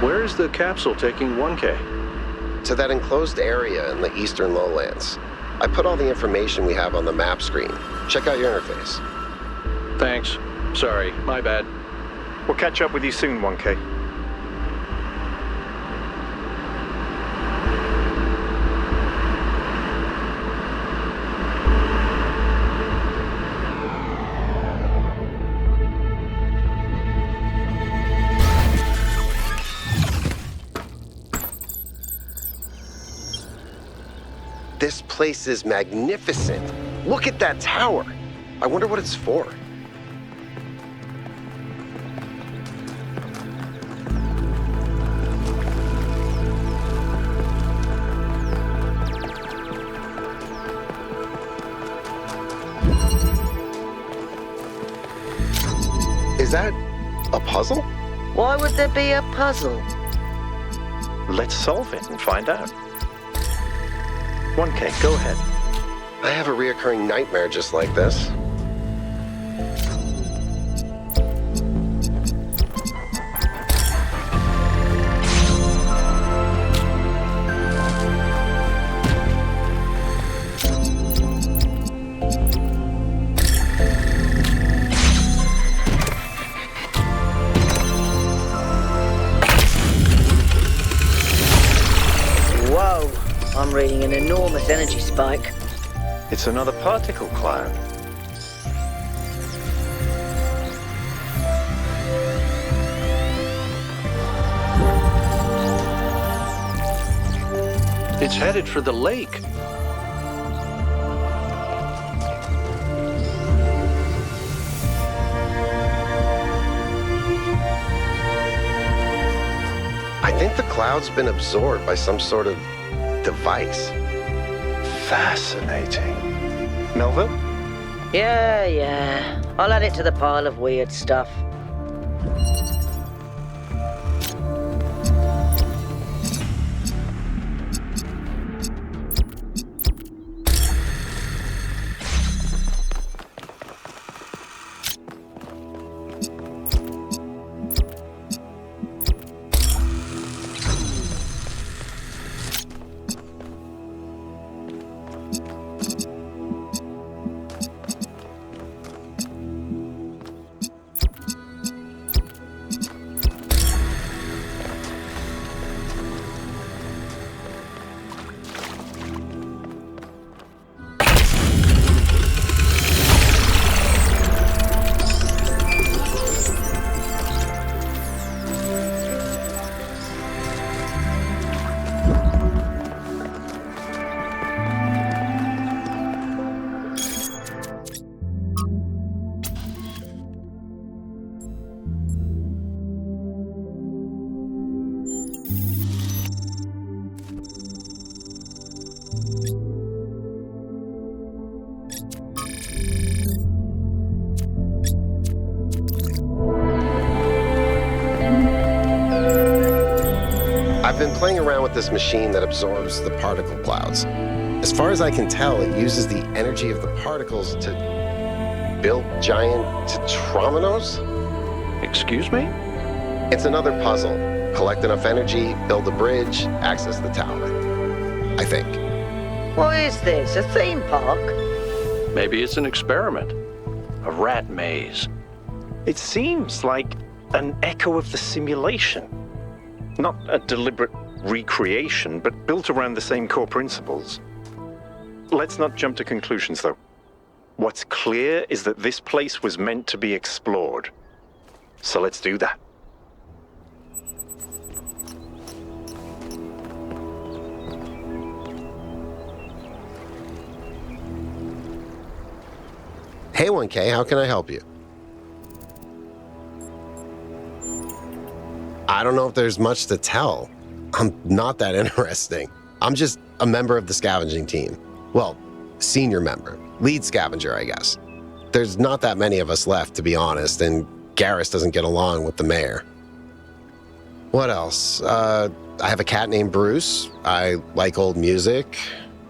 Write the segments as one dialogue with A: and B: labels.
A: Where is the capsule taking 1K?
B: To that enclosed area in the eastern lowlands. I put all the information we have on the map screen. Check out your interface.
A: Thanks. Sorry, my bad.
C: We'll catch up with you soon, 1K.
B: This place is magnificent. Look at that tower. I wonder what it's for. Is that a puzzle?
D: Why would there be a puzzle?
C: Let's solve it and find out. 1K, go ahead.
B: I have a reoccurring nightmare just like this.
D: Whoa, I'm reading an enormous energy spike.
C: It's another particle cloud.
A: It's headed for the lake.
B: I think the cloud's been absorbed by some sort of device.
C: Fascinating. Melville?
D: Yeah. I'll add it to the pile of weird stuff.
B: I've been playing around with this machine that absorbs the particle clouds. As far as I can tell, it uses the energy of the particles to build giant tetrominos?
A: Excuse me?
B: It's another puzzle. Collect enough energy, build a bridge, access the tower. I think.
D: What is this, a theme park?
A: Maybe it's an experiment. A rat maze.
C: It seems like an echo of the simulation. Not a deliberate recreation, but built around the same core principles. Let's not jump to conclusions, though. What's clear is that this place was meant to be explored. So let's do that.
B: Hey 1K, how can I help you? I don't know if there's much to tell. I'm not that interesting. I'm just a member of the scavenging team. Well, senior member. Lead scavenger, I guess. There's not that many of us left, to be honest, and Garrus doesn't get along with the mayor. What else? I have a cat named Bruce. I like old music.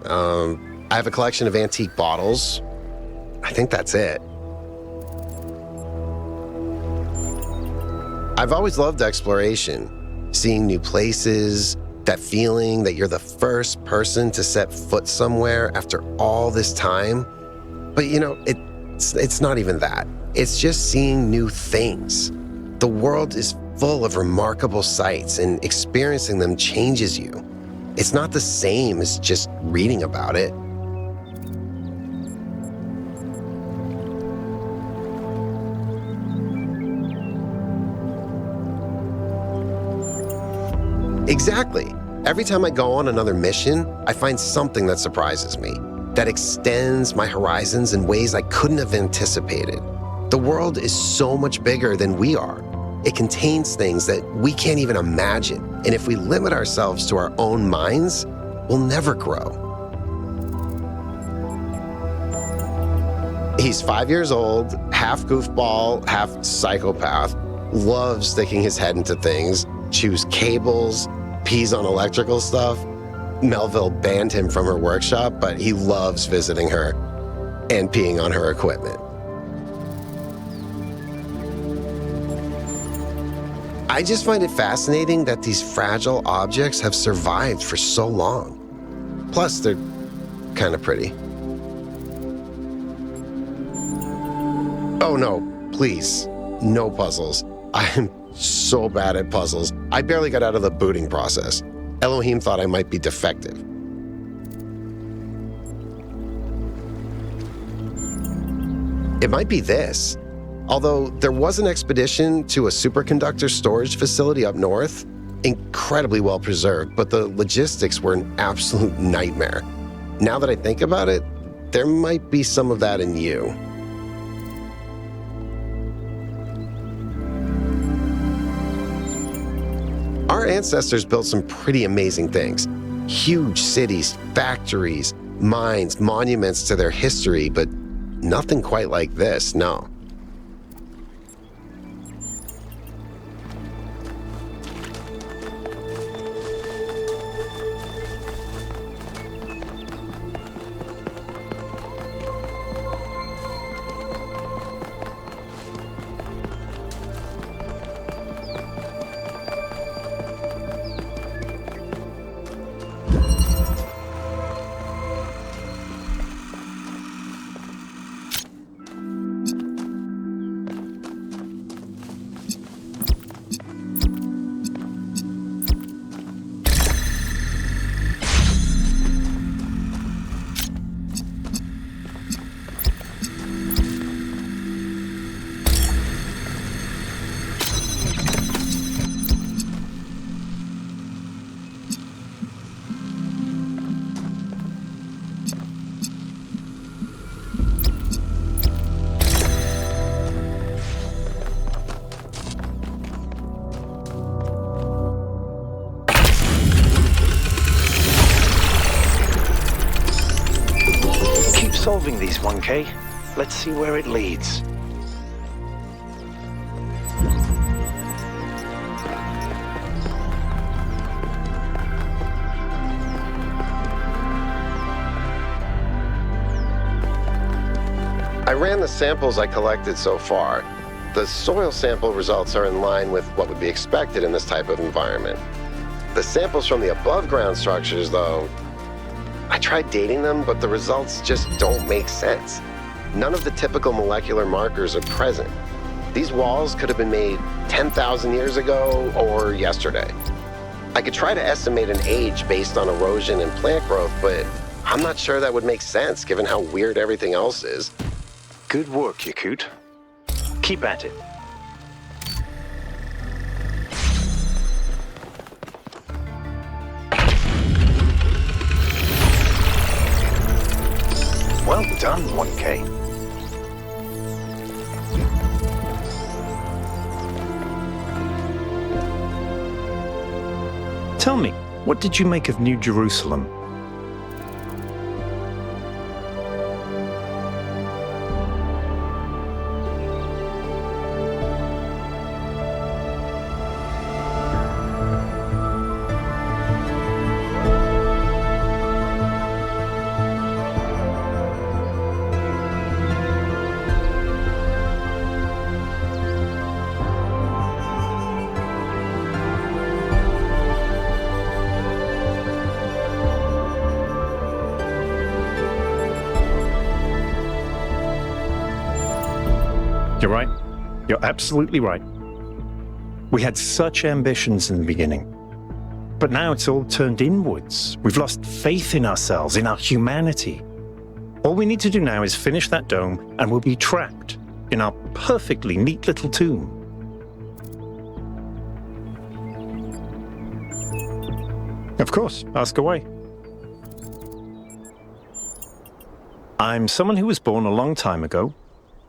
B: I have a collection of antique bottles. I think that's it. I've always loved exploration. seeing new places, that feeling that you're the first person to set foot somewhere after all this time. But it's not even that. It's just seeing new things. The world is full of remarkable sights, and experiencing them changes you. It's not the same as just reading about it. Exactly. Every time I go on another mission, I find something that surprises me, that extends my horizons in ways I couldn't have anticipated. The world is so much bigger than we are. It contains things that we can't even imagine. And if we limit ourselves to our own minds, we'll never grow. He's 5 years old, half goofball, half psychopath, loves sticking his head into things, chews cables, pees on electrical stuff. Melville banned him from her workshop, but he loves visiting her and peeing on her equipment. I just find it fascinating that these fragile objects have survived for so long. Plus, they're kind of pretty. Oh no, please, no puzzles. I am so bad at puzzles. I barely got out of the booting process. Elohim thought I might be defective. It might be this. Although there was an expedition to a superconductor storage facility up north, incredibly well preserved, but the logistics were an absolute nightmare. Now that I think about it, there might be some of that in you. Our ancestors built some pretty amazing things. Huge cities, factories, mines, monuments to their history, but nothing quite like this, no.
C: Solving these, 1K. Let's see where it leads.
B: I ran the samples I collected so far. The soil sample results are in line with what would be expected in this type of environment. The samples from the above-ground structures, though, I tried dating them, but the results just don't make sense. None of the typical molecular markers are present. These walls could have been made 10,000 years ago or yesterday. I could try to estimate an age based on erosion and plant growth, but I'm not sure that would make sense given how weird everything else is.
C: Good work, Yakut. Keep at it. Well done, 1K. Tell me, what did you make of New Jerusalem? You're right. You're absolutely right. We had such ambitions in the beginning. But now it's all turned inwards. We've lost faith in ourselves, in our humanity. All we need to do now is finish that dome, and we'll be trapped in our perfectly neat little tomb. Of course, ask away. I'm someone who was born a long time ago,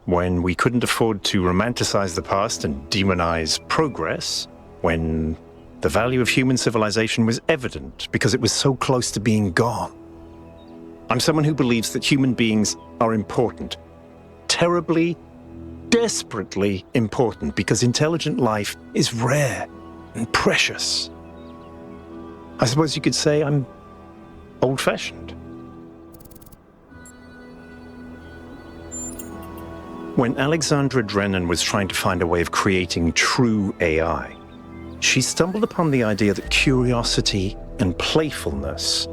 C: when we couldn't afford to romanticize the past and demonize progress, when the value of human civilization was evident because it was so close to being gone. I'm someone who believes that human beings are important, terribly, desperately important, because intelligent life is rare and precious. I suppose you could say I'm old-fashioned. When Alexandra Drennan was trying to find a way of creating true AI, she stumbled upon the idea that curiosity and playfulness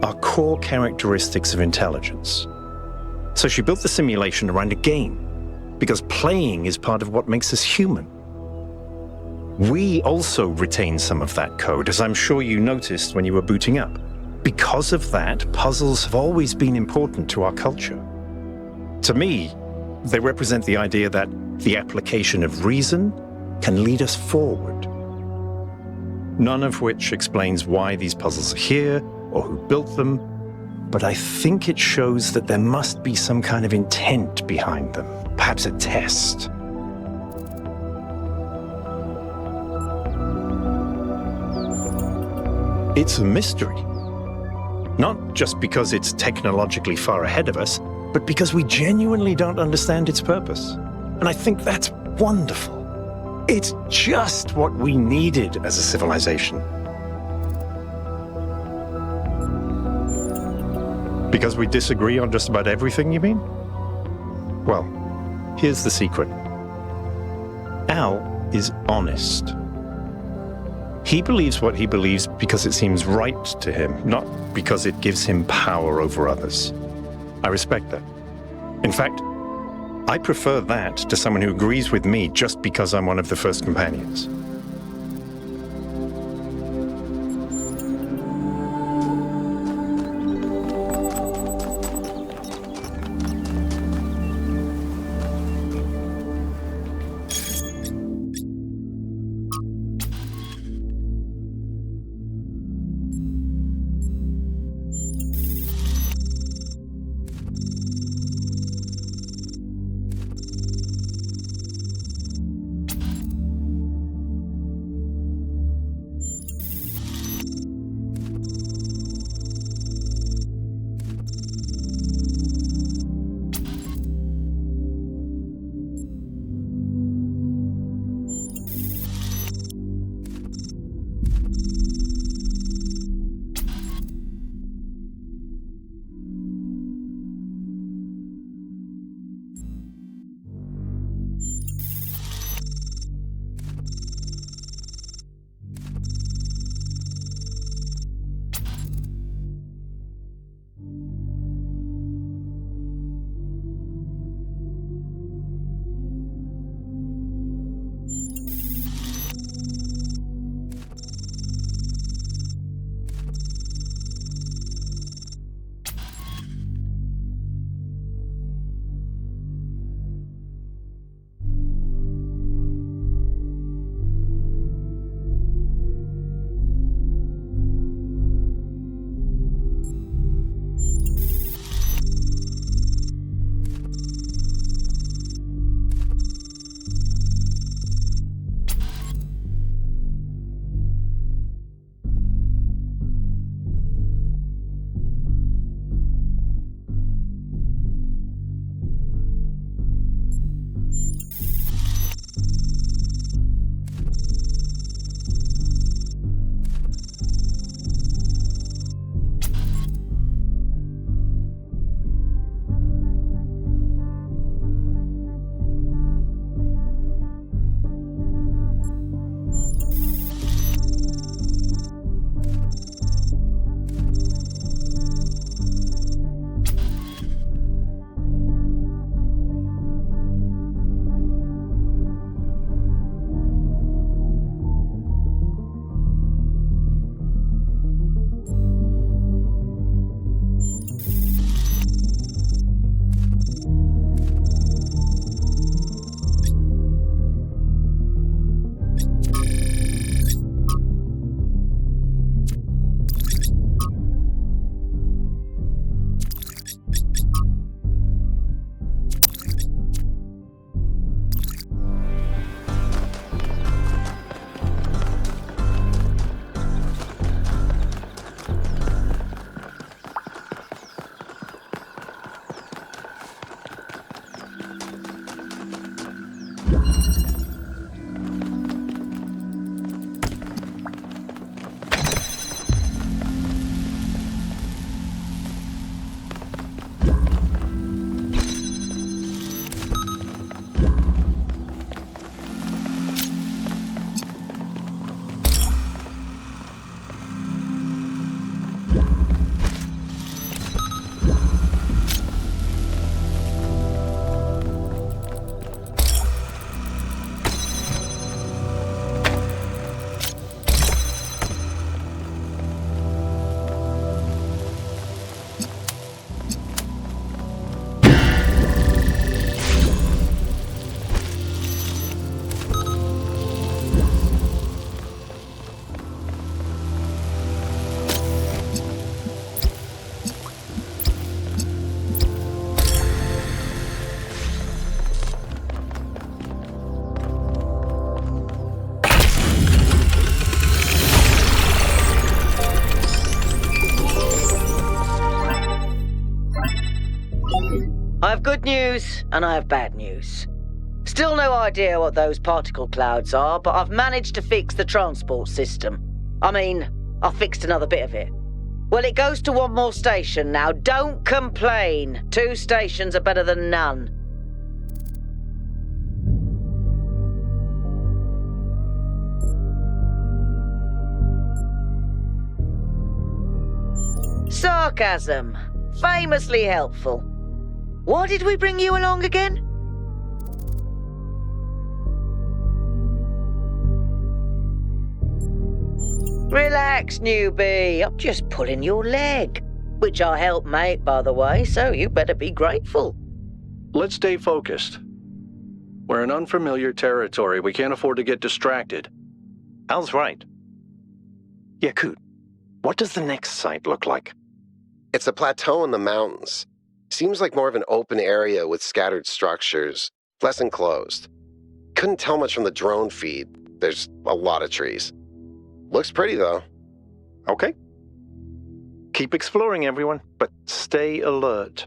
C: are core characteristics of intelligence. So she built the simulation around a game, because playing is part of what makes us human. We also retain some of that code, as I'm sure you noticed when you were booting up. Because of that, puzzles have always been important to our culture. To me, they represent the idea that the application of reason can lead us forward. None of which explains why these puzzles are here or who built them, but I think it shows that there must be some kind of intent behind them, perhaps a test. It's a mystery. Not just because it's technologically far ahead of us, but because we genuinely don't understand its purpose. And I think that's wonderful. It's just what we needed as a civilization. Because we disagree on just about everything, you mean? Well, here's the secret. Al is honest. He believes what he believes because it seems right to him, not because it gives him power over others. I respect that. In fact, I prefer that to someone who agrees with me just because I'm one of the first companions.
D: I have good news and I have bad news. Still no idea what those particle clouds are, but I've managed to fix the transport system. I fixed another bit of it. Well, it goes to one more station now. Don't complain. 2 stations are better than none. Sarcasm. Famously helpful. Why did we bring you along again? Relax, newbie. I'm just pulling your leg. Which I helped make, by the way, so you better be grateful.
A: Let's stay focused. We're in unfamiliar territory. We can't afford to get distracted.
C: Al's right. Yakut, what does the next site look like?
B: It's a plateau in the mountains. Seems like more of an open area with scattered structures, less enclosed. Couldn't tell much from the drone feed. There's a lot of trees. Looks pretty, though.
C: Okay. Keep exploring, everyone, but stay alert.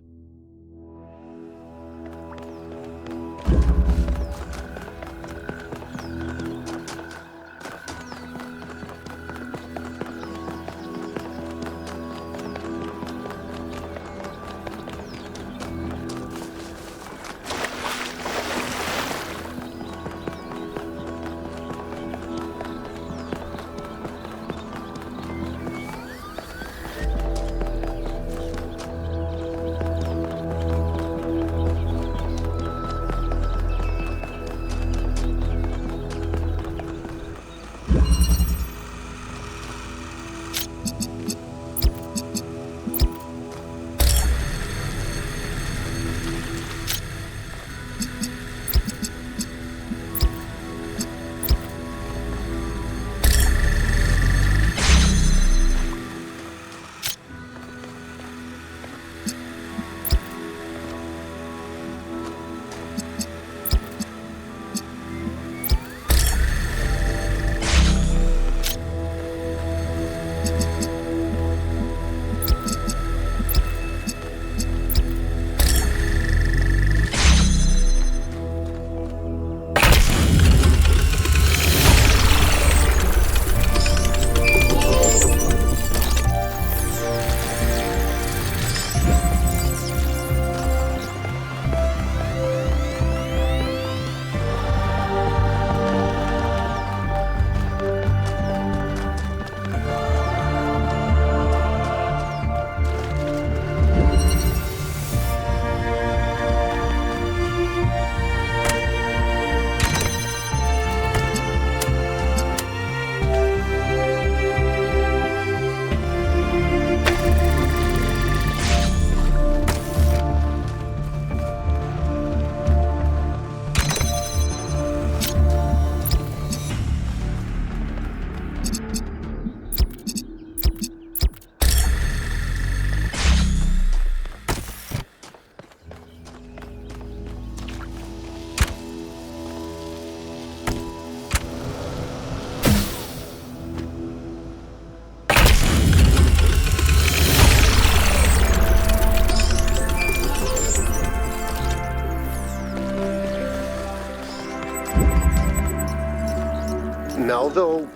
B: Melville,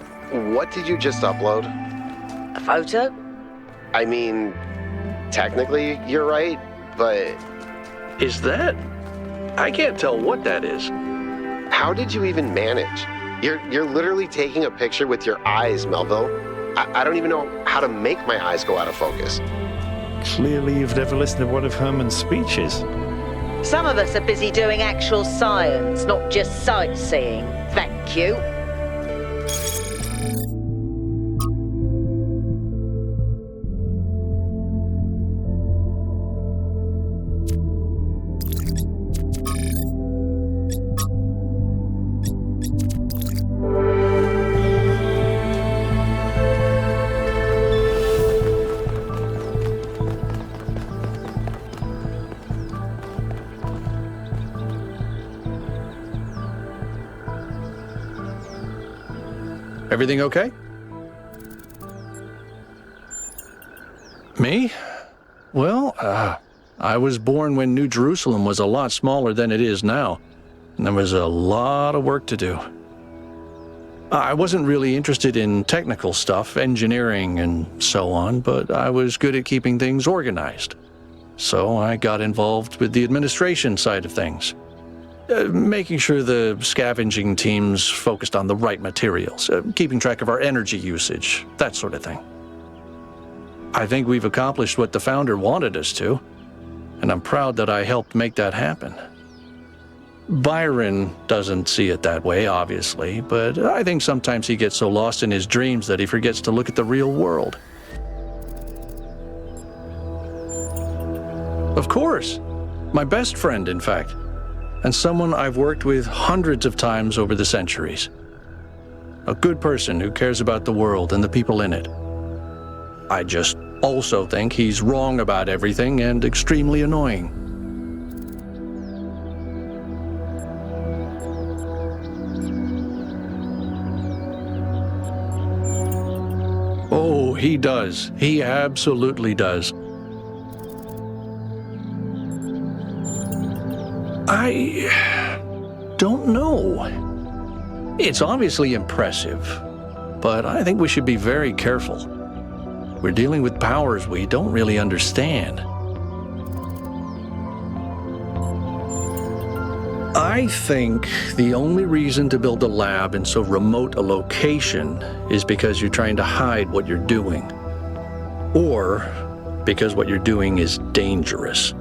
B: what did you just upload?
D: A photo?
B: I mean, technically you're right, but
A: Is that? I can't tell what that is.
B: how did you even manage? You're literally taking a picture with your eyes, Melville. I don't even know how to make my eyes go out of focus.
E: Clearly you've never listened to one of Herman's speeches.
D: Some of us are busy doing actual science, not just sightseeing. Thank you.
A: Everything okay? Me? Well, I was born when New Jerusalem was a lot smaller than it is now, and there was a lot of work to do. I wasn't really interested in technical stuff, engineering and so on, but I was good at keeping things organized. So I got involved with the administration side of things. Making sure the scavenging teams focused on the right materials, keeping track of our energy usage, that sort of thing. I think we've accomplished what the founder wanted us to, and I'm proud that I helped make that happen. Byron doesn't see it that way, obviously, but I think sometimes he gets so lost in his dreams that he forgets to look at the real world. Of course. My best friend, in fact. And someone I've worked with hundreds of times over the centuries. A good person who cares about the world and the people in it. I just also think he's wrong about everything and extremely annoying. Oh, he does. He absolutely does. I don't know. It's obviously impressive, but I think we should be very careful. We're dealing with powers we don't really understand. I think the only reason to build a lab in so remote a location is because you're trying to hide what you're doing, or because what you're doing is dangerous.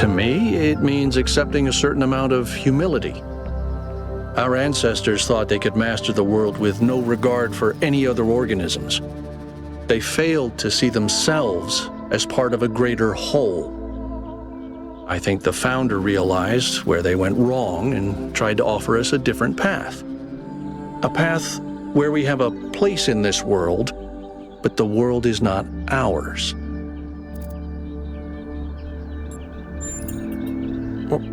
A: To me, it means accepting a certain amount of humility. Our ancestors thought they could master the world with no regard for any other organisms. They failed to see themselves as part of a greater whole. I think the founder realized where they went wrong and tried to offer us a different path. A path where we have a place in this world, but the world is not ours.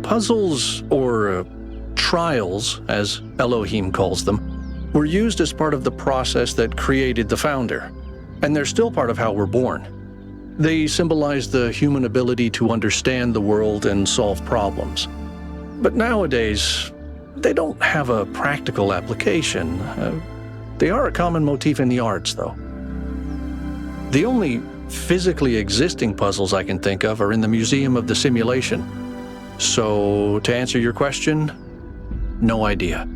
A: Puzzles, or trials, as Elohim calls them, were used as part of the process that created the founder, and they're still part of how we're born. They symbolize the human ability to understand the world and solve problems. But nowadays, they don't have a practical application. They are a common motif in the arts, though. The only physically existing puzzles I can think of are in the Museum of the Simulation. So, to answer your question, no idea.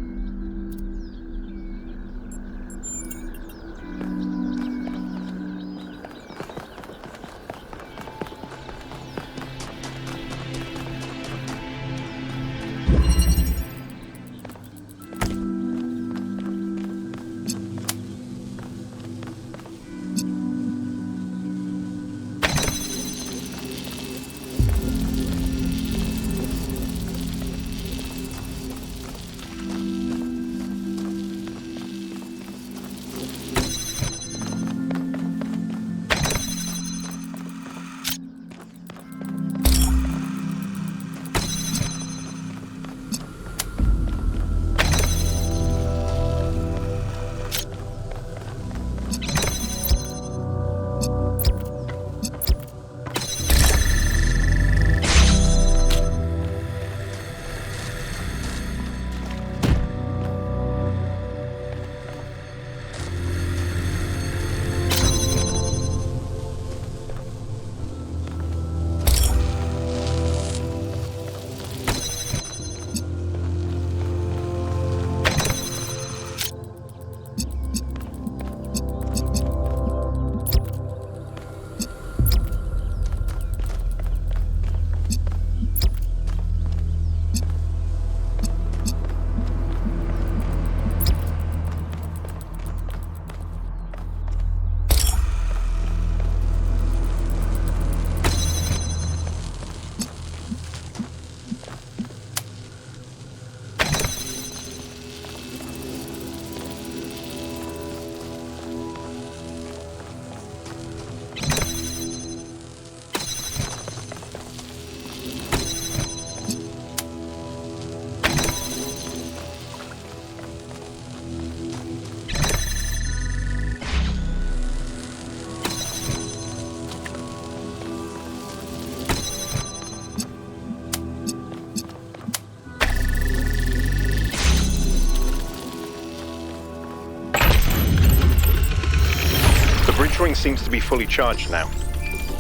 C: seems to be fully charged now.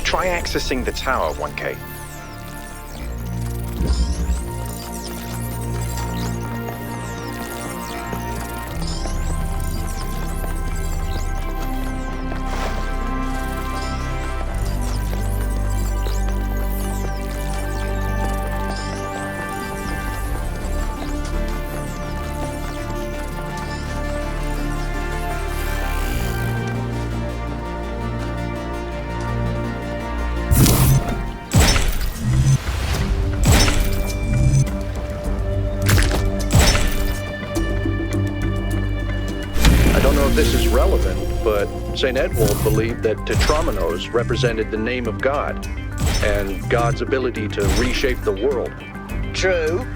C: Try accessing the tower, 1K.
A: This is relevant, but St. Edward believed that Tetrominoes represented the name of God and God's ability to reshape the world.
D: True,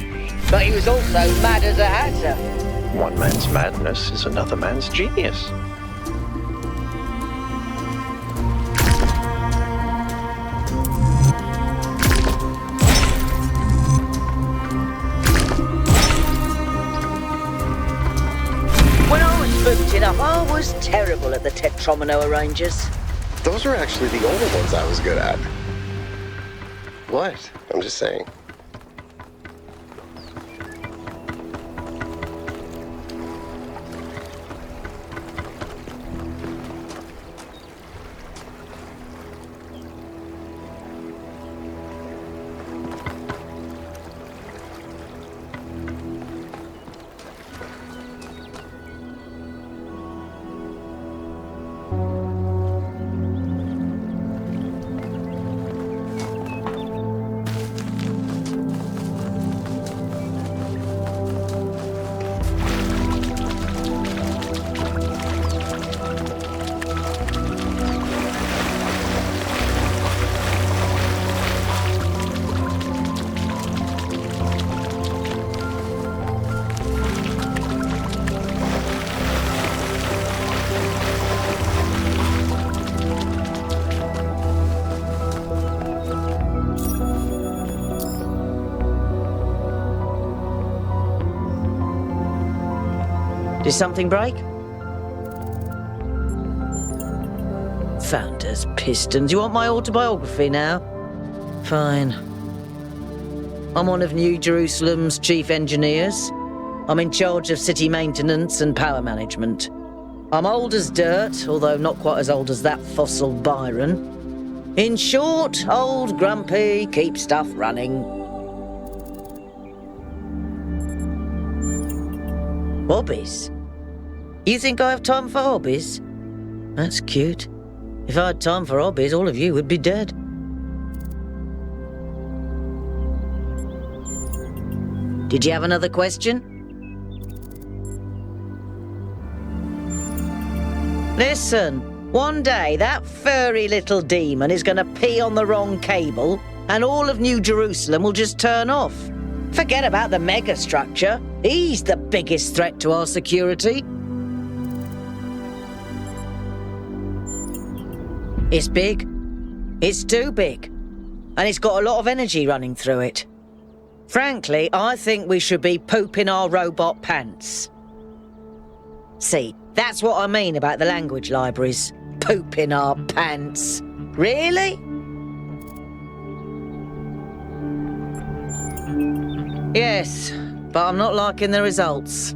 D: but he was also mad as a hatter.
C: One man's madness is another man's genius.
D: I was terrible at the Tetromino arrangers.
B: Those are actually the only ones I was good at. What? I'm just saying.
D: Did something break? Founders, pistons. You want my autobiography now? Fine. I'm one of New Jerusalem's chief engineers. I'm in charge of city maintenance and power management. I'm old as dirt, although not quite as old as that fossil Byron. In short, old, grumpy, keep stuff running. Hobbies? You think I have time for hobbies? That's cute. If I had time for hobbies, all of you would be dead. Did you have another question? Listen, one day that furry little demon is going to pee on the wrong cable and all of New Jerusalem will just turn off. Forget about the megastructure. He's the biggest threat to our security. It's big. It's too big. And it's got a lot of energy running through it. Frankly, I think we should be pooping our robot pants. See, that's what I mean about the language libraries. Pooping our pants. Really? Yes, but I'm not liking the results.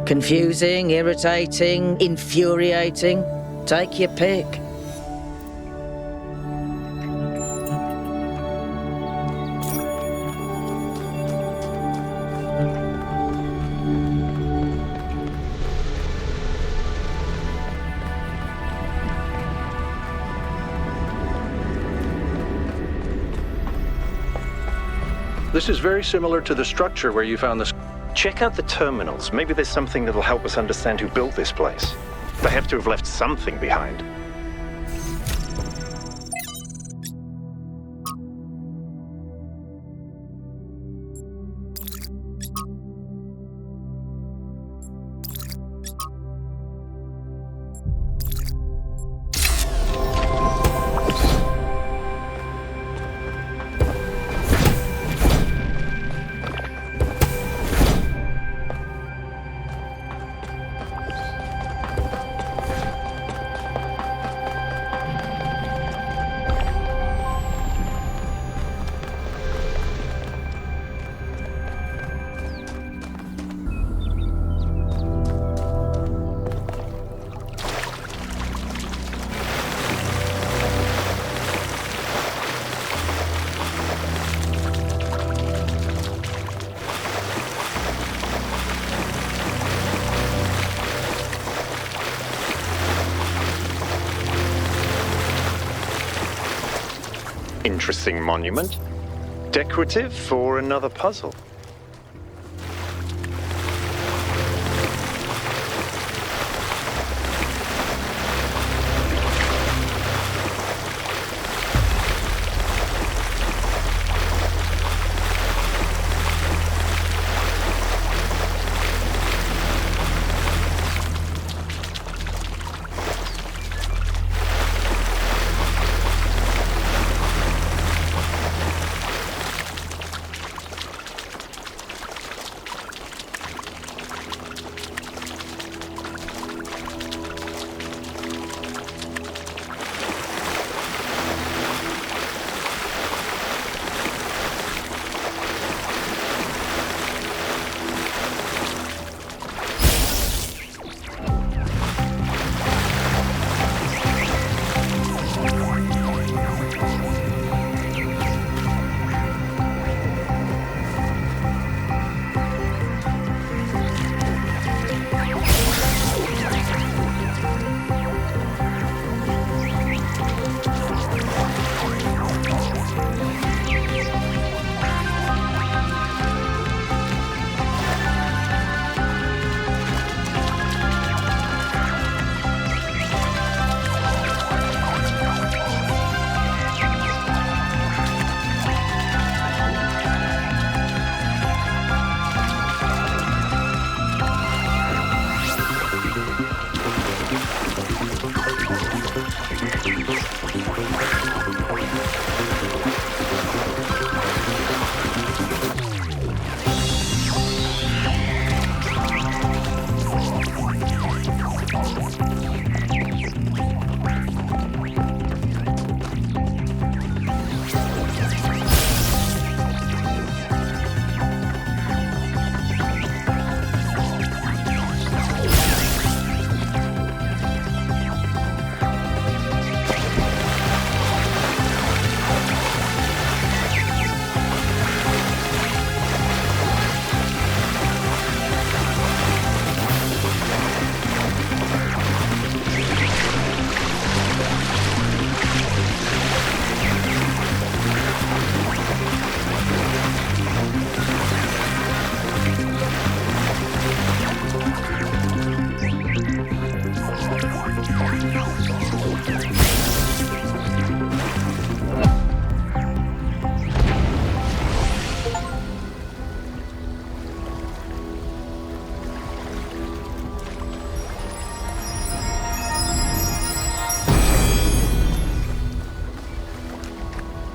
D: Confusing, irritating, infuriating. Take your pick.
A: This is very similar to the structure where you found this.
C: Check out the terminals. Maybe there's something that'll help us understand who built this place. They have to have left something behind. Interesting monument. Decorative for another puzzle.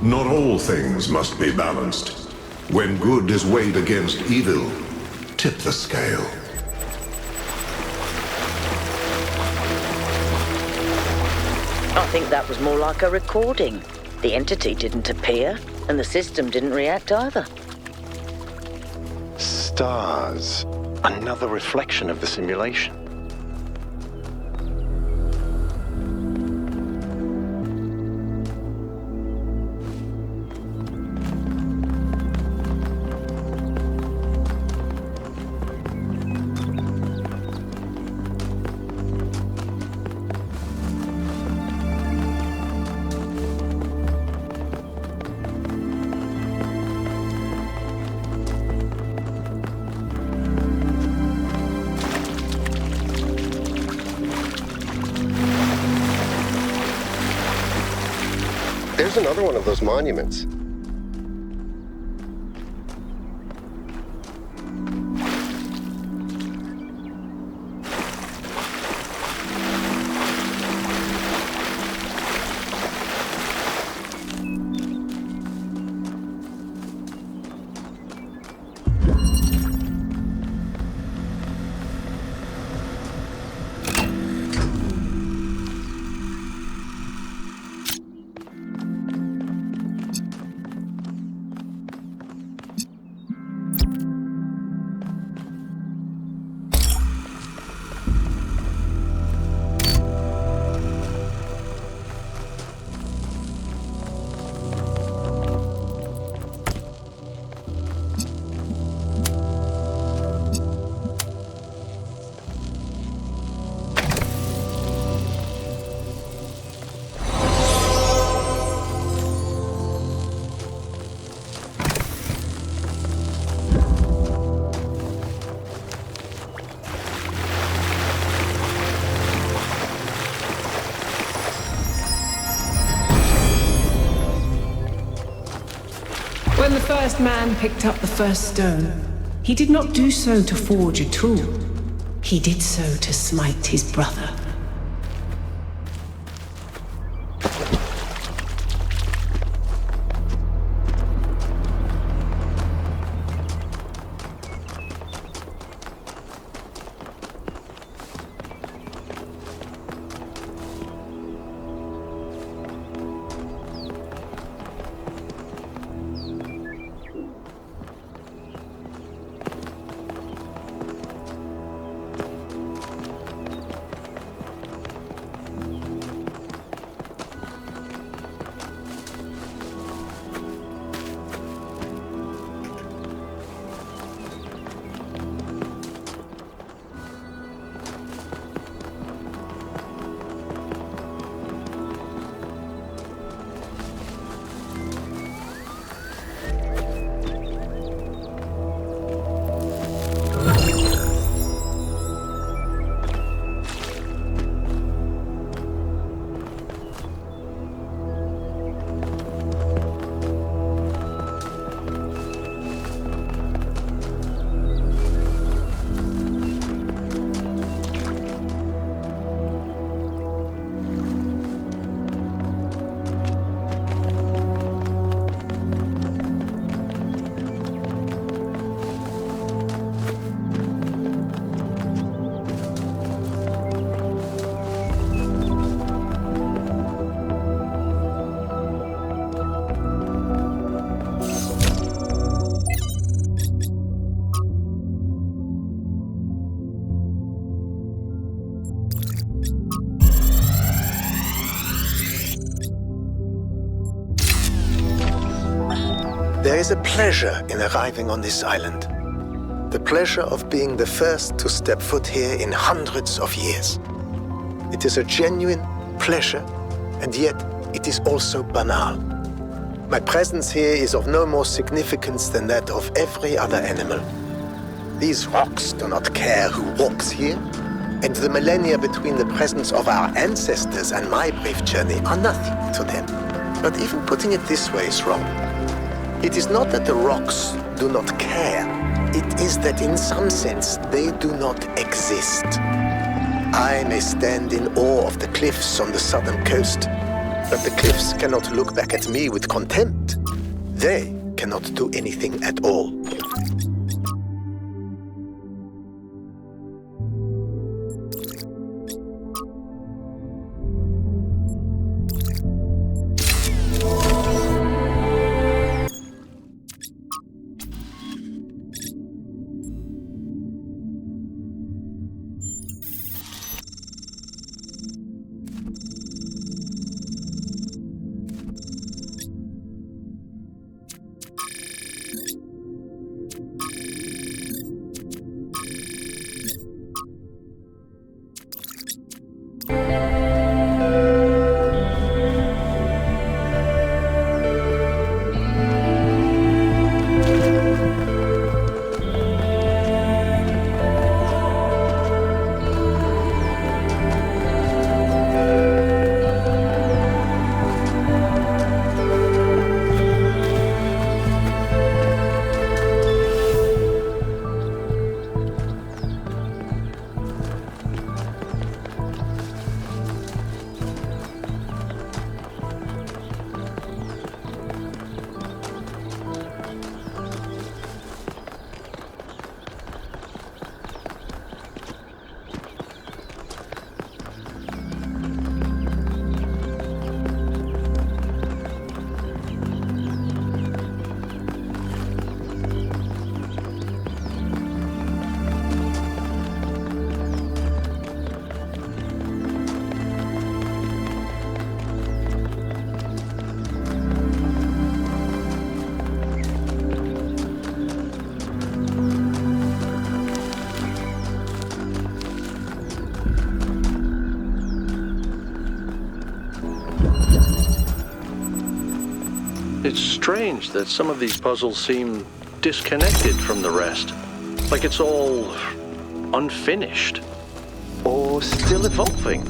F: Not all things must be balanced. When good is weighed against evil, tip the scale.
D: I think that was more like a recording. The entity didn't appear, and the system didn't react either.
C: Stars. Another reflection of the simulation.
B: There's another one of those monuments.
G: When the first man picked up the first stone, he did not do so to forge a tool. He did so to smite his brother.
H: There is a pleasure in arriving on this island. The pleasure of being the first to step foot here in hundreds of years. It is a genuine pleasure, and yet it is also banal. My presence here is of no more significance than that of every other animal. These rocks do not care who walks here, and the millennia between the presence of our ancestors and my brief journey are nothing to them. But even putting it this way is wrong. It is not that the rocks do not care. It is that in some sense they do not exist. I may stand in awe of the cliffs on the southern coast, but the cliffs cannot look back at me with contempt. They cannot do anything at all.
A: It's strange that some of these puzzles seem disconnected from the rest. Like it's all unfinished. Or still evolving.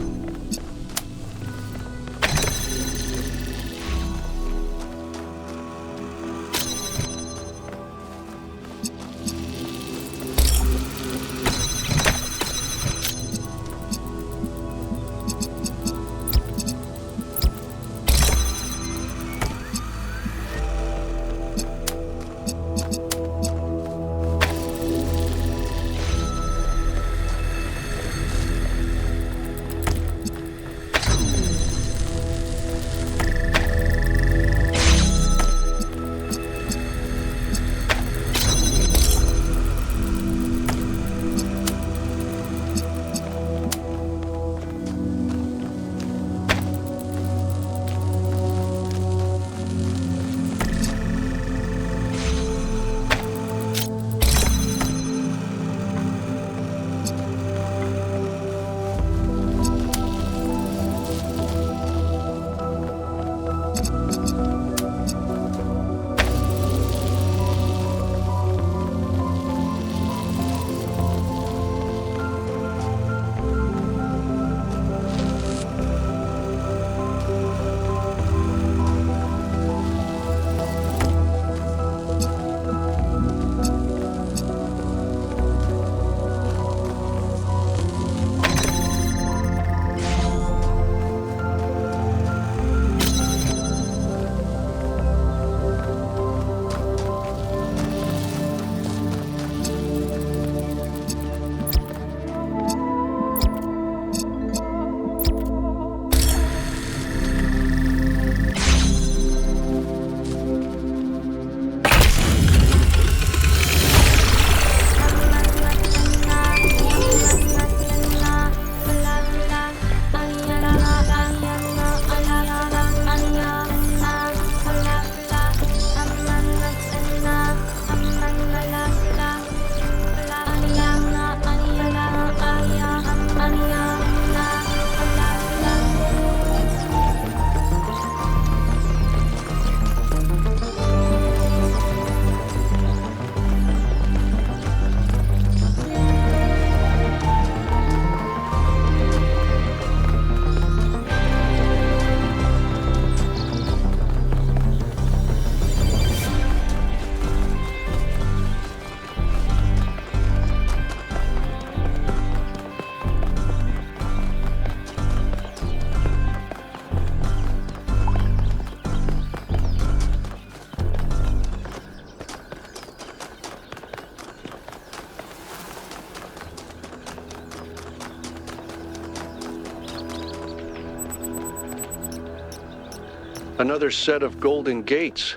A: Another set of golden gates.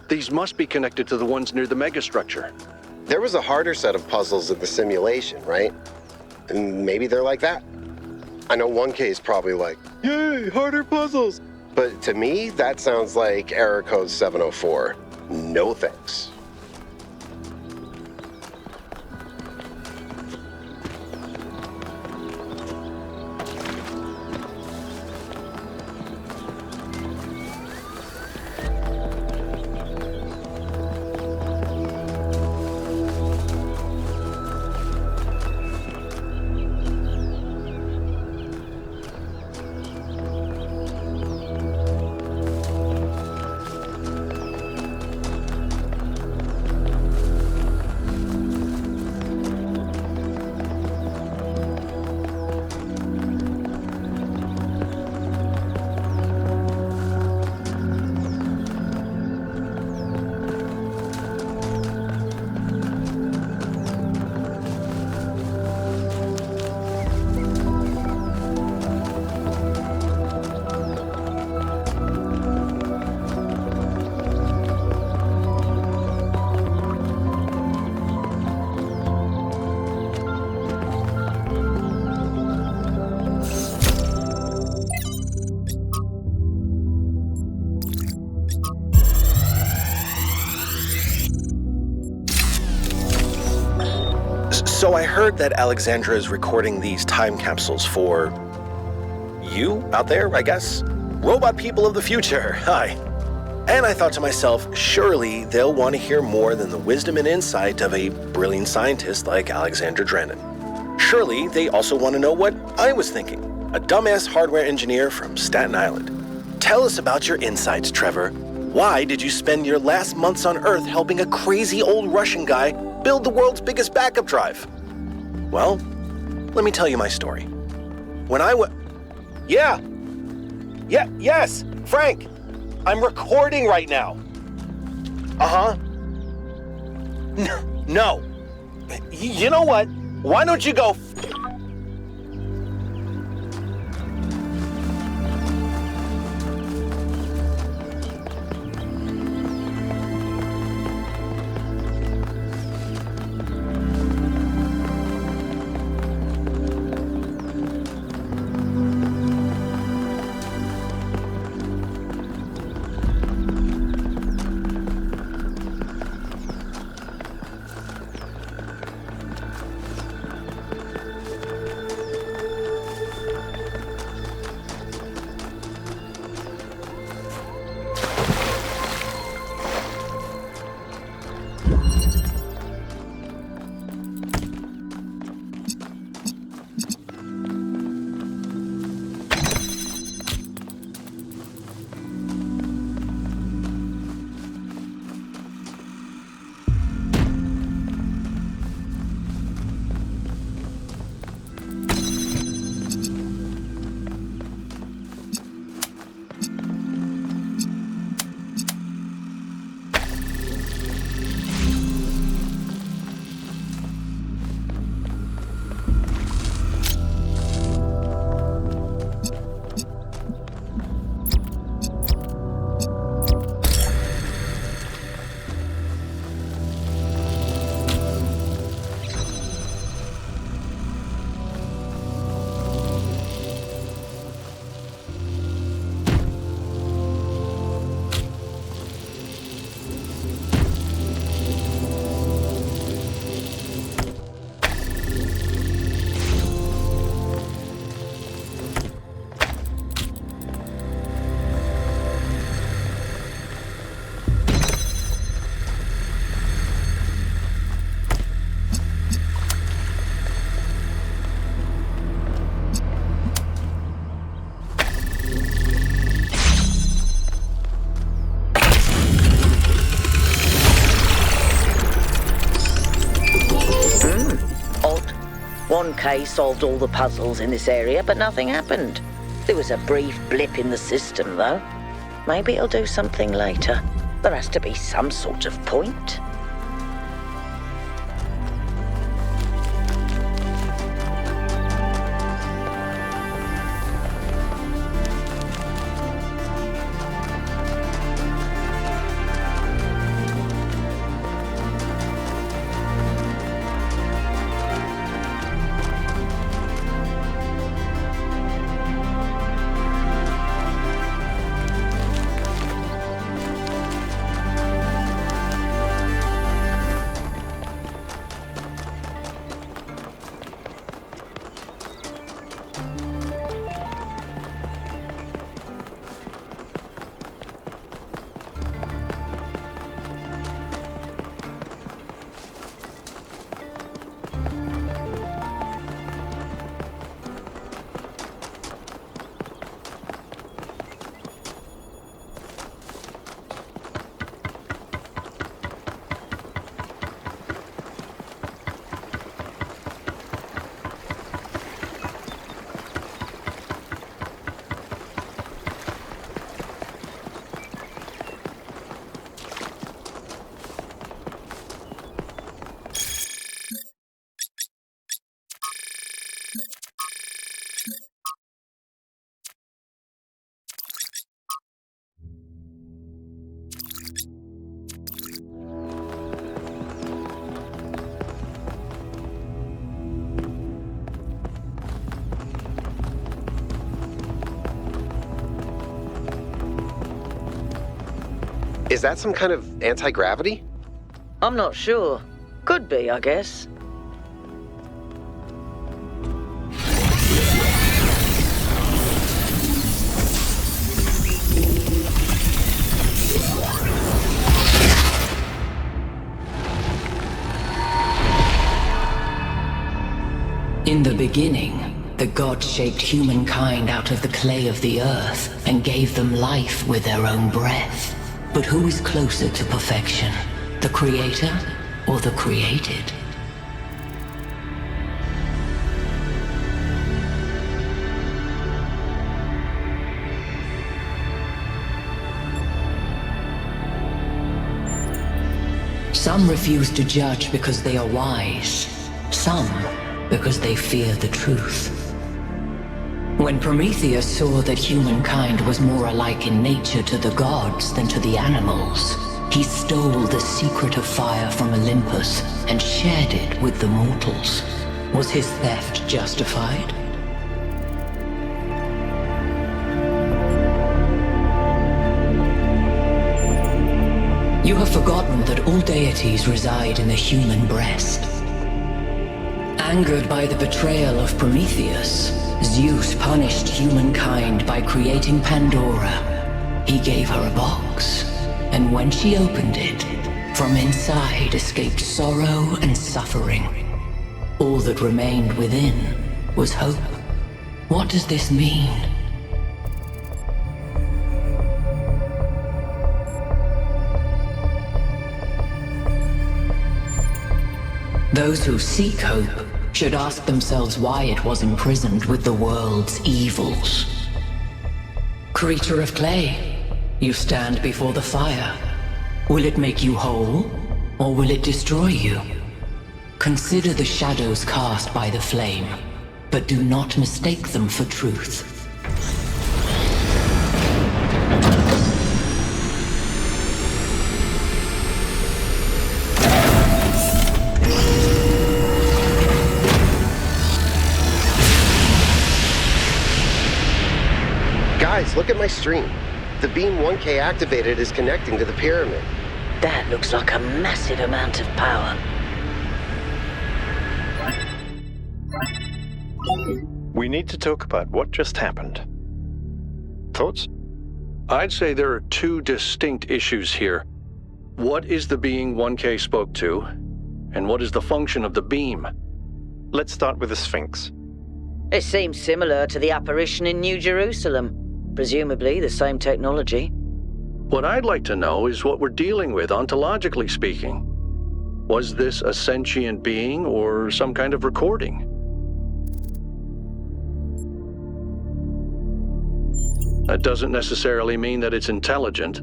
A: These must be connected to the ones near the megastructure.
B: There was a harder set of puzzles in the simulation, right? And maybe they're like that. I know 1K is probably like, yay, harder puzzles. But to me, that sounds like error code 704. No thanks.
I: So I heard that Alexandra is recording these time capsules for you out there, I guess? Robot people of the future, hi. And I thought to myself, surely they'll want to hear more than the wisdom and insight of a brilliant scientist like Alexandra Drennan. Surely they also want to know what I was thinking, a dumbass hardware engineer from Staten Island. Tell us about your insights, Trevor. Why did you spend your last months on Earth helping a crazy old Russian guy build the world's biggest backup drive? Well, let me tell you my story. When I was... Yes, Frank! I'm recording right now. Uh-huh. No. You know what? Why don't you go...
D: Odd. 1K solved all the puzzles in this area, but nothing happened. There was a brief blip in the system, though. Maybe it'll do something later. There has to be some sort of point.
B: Is that some kind of anti-gravity?
D: I'm not sure. Could be, I guess.
G: In the beginning, the gods shaped humankind out of the clay of the earth and gave them life with their own breath. But who is closer to perfection, the creator or the created? Some refuse to judge because they are wise. Some because they fear the truth. When Prometheus saw that humankind was more alike in nature to the gods than to the animals, he stole the secret of fire from Olympus and shared it with the mortals. Was his theft justified? You have forgotten that all deities reside in the human breast. Angered by the betrayal of Prometheus, Zeus punished humankind by creating Pandora. He gave her a box, and when she opened it, from inside escaped sorrow and suffering. All that remained within was hope. What does this mean? Those who seek hope should ask themselves why it was imprisoned with the world's evils. Creature of clay, you stand before the fire. Will it make you whole, or will it destroy you? Consider the shadows cast by the flame, but do not mistake them for truth.
B: Guys, look at my stream. The beam 1K activated is connecting to the pyramid.
D: That looks like a massive amount of power.
C: We need to talk about what just happened. Thoughts?
A: I'd say there are two distinct issues here. What is the being 1K spoke to, and what is the function of the beam?
C: Let's start with the Sphinx.
D: It seems similar to the apparition in New Jerusalem. Presumably the same technology.
A: What I'd like to know is what we're dealing with, ontologically speaking. Was this a sentient being or some kind of recording? That doesn't necessarily mean that it's intelligent.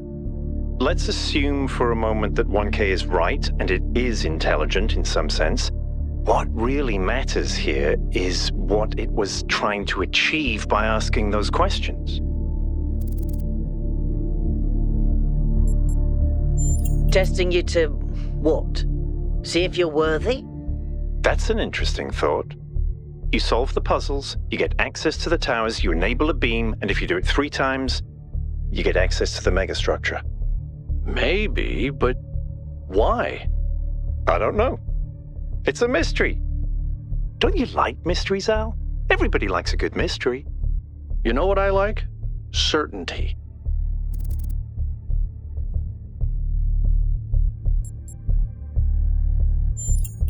C: Let's assume for a moment that 1K is right, and it is intelligent in some sense. What really matters here is what it was trying to achieve by asking those questions.
D: Testing you to what? See if you're worthy?
C: That's an interesting thought. You solve the puzzles, you get access to the towers, you enable a beam, and if you do it 3 times, you get access to the megastructure.
A: Maybe, but why?
C: I don't know. It's a mystery. Don't you like mysteries, Al? Everybody likes a good mystery.
A: You know what I like? Certainty.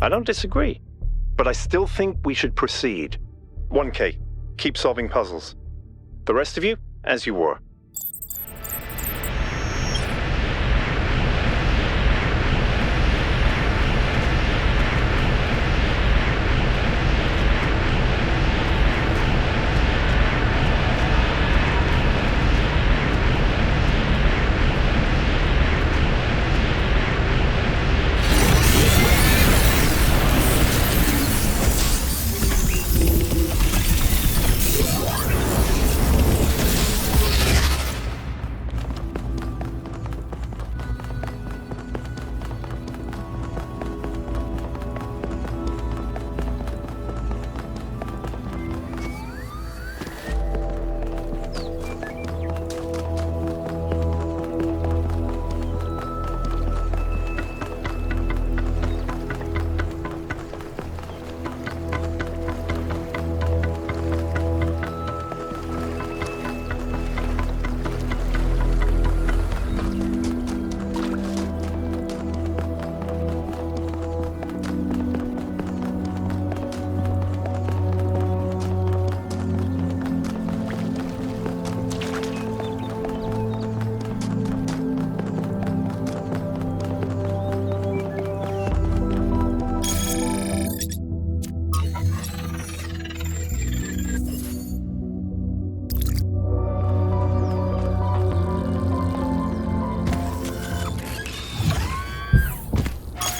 C: I don't disagree, but I still think we should proceed. 1K, keep solving puzzles. The rest of you, as you were.